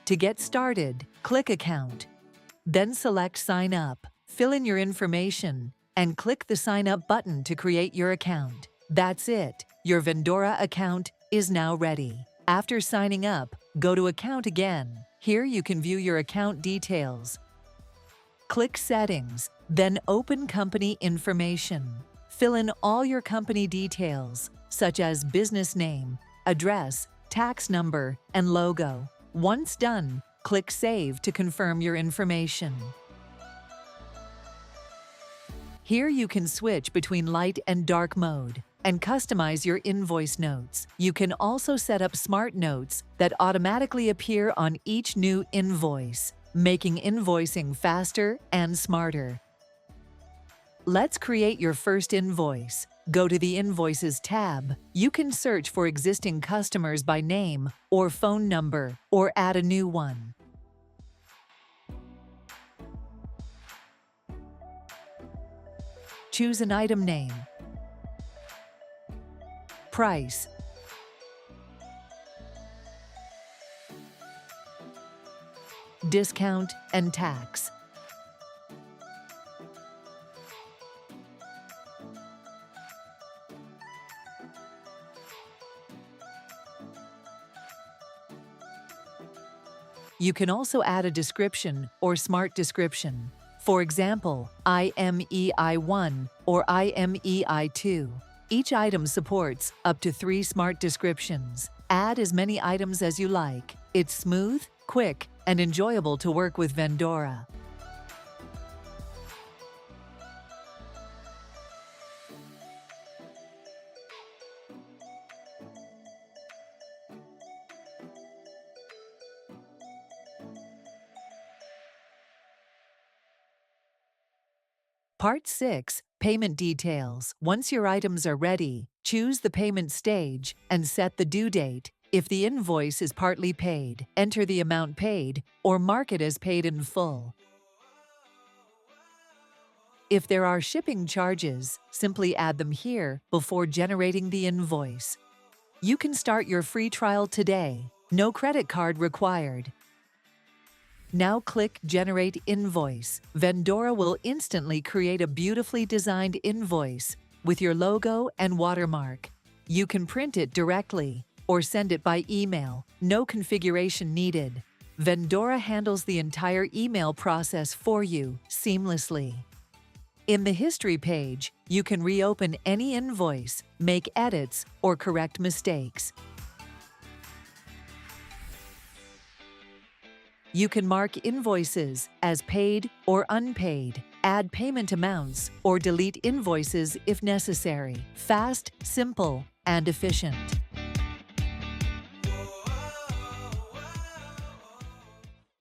To get started, click Account. Then select Sign Up. Fill in your information and click the Sign Up button to create your account. That's it. Your Vendora account is now ready. After signing up, go to Account again. Here you can view your account details. Click Settings, then open Company Information. Fill in all your company details, such as business name, address, tax number, and logo. Once done, click Save to confirm your information. Here you can switch between light and dark mode and customize your invoice notes. You can also set up smart notes that automatically appear on each new invoice, making invoicing faster and smarter. Let's create your first invoice. Go to the Invoices tab. You can search for existing customers by name or phone number, or add a new one. Choose an item name, price, discount, and tax. You can also add a description or smart description. For example, IMEI1 or IMEI2. Each item supports up to 3 smart descriptions. Add as many items as you like. It's smooth, quick, and enjoyable to work with Vendora. Part 6. Payment Details. Once your items are ready, choose the payment stage and set the due date. If the invoice is partly paid, enter the amount paid or mark it as paid in full. If there are shipping charges, simply add them here before generating the invoice. You can start your free trial today. No credit card required. Now click Generate Invoice. Vendora will instantly create a beautifully designed invoice with your logo and watermark. You can print it directly or send it by email. No configuration needed. Vendora handles the entire email process for you seamlessly. In the History page, you can reopen any invoice, make edits, or correct mistakes. You can mark invoices as paid or unpaid, add payment amounts, or delete invoices if necessary. Fast, simple, and efficient.